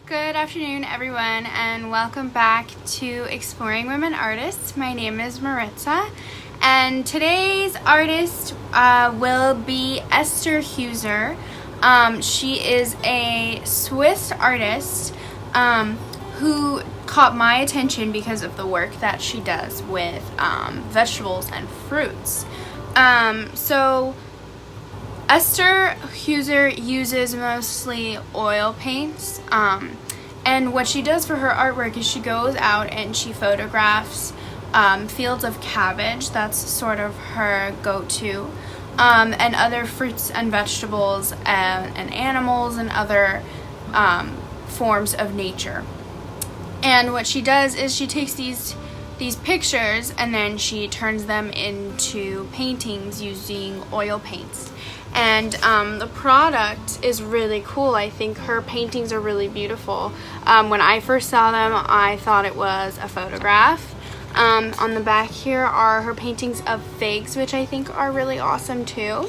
Good afternoon, everyone, and welcome back to Exploring Women Artists. My name is Maritza, and today's artist will be Esther Huser. She is a Swiss artist who caught my attention because of the work that she does with vegetables and fruits. So Esther Huser uses mostly oil paints, and what she does for her artwork is she goes out and she photographs fields of cabbage. That's sort of her go-to, and other fruits and vegetables and animals and other forms of nature. And what she does is she takes these pictures and then she turns them into paintings using oil paints. And the product is really cool. I think her paintings are really beautiful. When I first saw them, I thought it was a photograph. On the back here are her paintings of figs, which I think are really awesome too.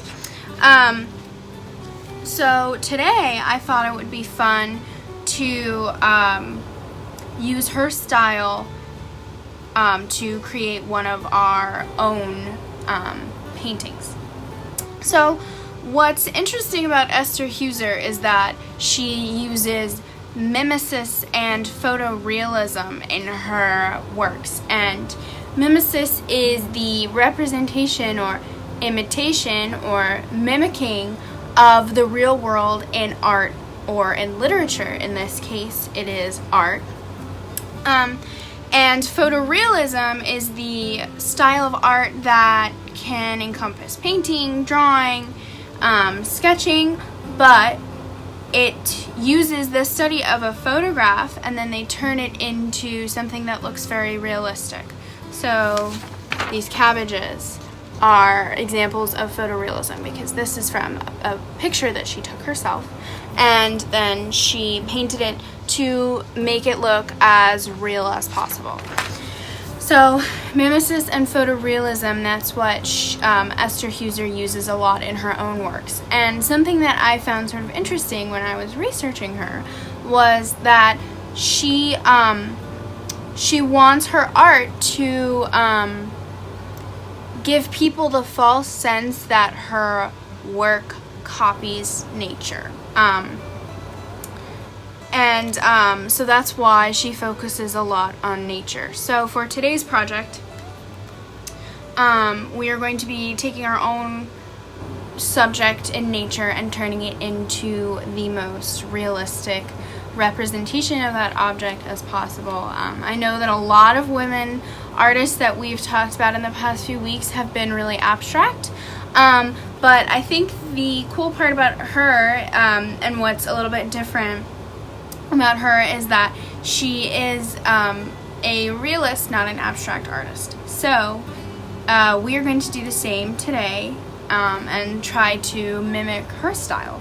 So today I thought it would be fun to use her style to create one of our own paintings. So what's interesting about Esther Huser is that she uses mimesis and photorealism in her works, and mimesis is the representation or imitation or mimicking of the real world in art or in literature. In this case, it is art. And photorealism is the style of art that can encompass painting, drawing, sketching, but it uses the study of a photograph and then they turn it into something that looks very realistic. So these cabbages are examples of photorealism because this is from a picture that she took herself, and then she painted it to make it look as real as possible. So mimesis and photorealism, that's what Esther Huser uses a lot in her own works. And something that I found sort of interesting when I was researching her was that she wants her art to give people the false sense that her work copies nature. So that's why she focuses a lot on nature. So for today's project, we are going to be taking our own subject in nature and turning it into the most realistic representation of that object as possible. I know that a lot of women artists that we've talked about in the past few weeks have been really abstract, but I think the cool part about her and what's a little bit different about her is that she is a realist, not an abstract artist. So we are going to do the same today and try to mimic her style.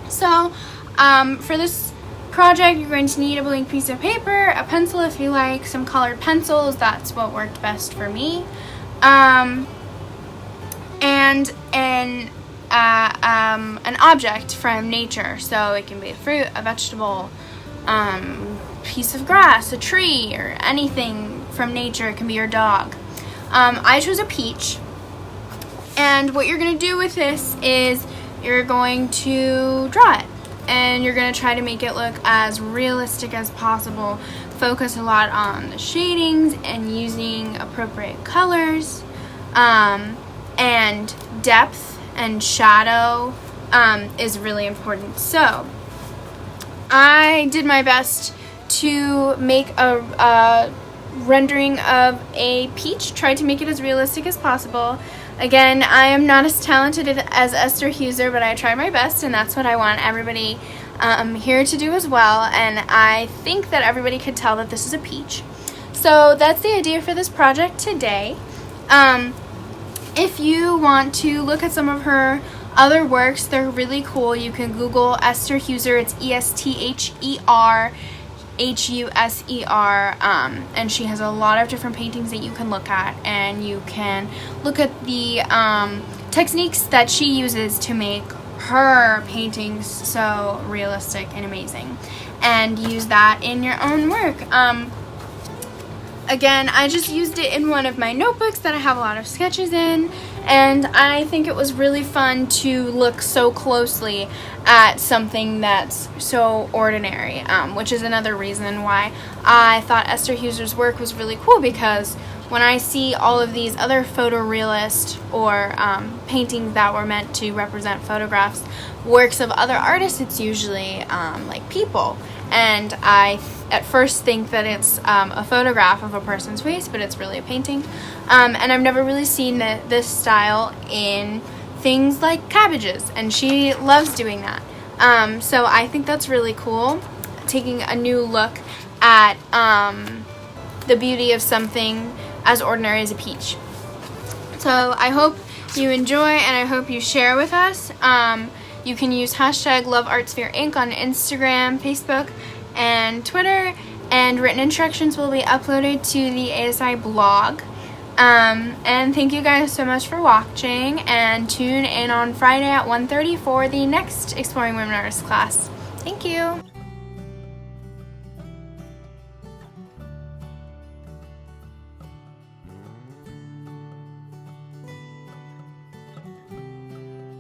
So for this project, you're going to need a blank piece of paper, a pencil if you like, some colored pencils. That's what worked best for me, and an object from nature. So it can be a fruit, a vegetable, piece of grass, a tree, or anything from nature. It can be your dog. I chose a peach, and what you're going to do with this is you're going to draw it, and you're going to try to make it look as realistic as possible. Focus a lot on the shadings and using appropriate colors, and depth and shadow is really important. So I did my best to make a rendering of a peach, tried to make it as realistic as possible. Again, I am not as talented as Esther Huser, but I tried my best, and that's what I want everybody here to do as well. And I think that everybody could tell that this is a peach. So that's the idea for this project today. If you want to look at some of her other works, they're really cool. You can Google Esther Huser. It's ESTHER HUSER, and she has a lot of different paintings that you can look at, and you can look at the techniques that she uses to make her paintings so realistic and amazing, and use that in your own work. Again, I just used it in one of my notebooks that I have a lot of sketches in, and I think it was really fun to look so closely at something that's so ordinary, which is another reason why I thought Esther Huser's work was really cool, because when I see all of these other photorealist or paintings that were meant to represent photographs, works of other artists, it's usually like people. And I at first think that it's a photograph of a person's face, but it's really a painting. And I've never really seen this style in things like cabbages, and she loves doing that. So I think that's really cool, taking a new look at the beauty of something as ordinary as a peach. So I hope you enjoy, and I hope you share with us. You can use hashtag LoveArtSphereInc on Instagram, Facebook, and Twitter, and written instructions will be uploaded to the ASI blog. And thank you guys so much for watching, and tune in on Friday at 1:30 for the next Exploring Women Artists class. Thank you.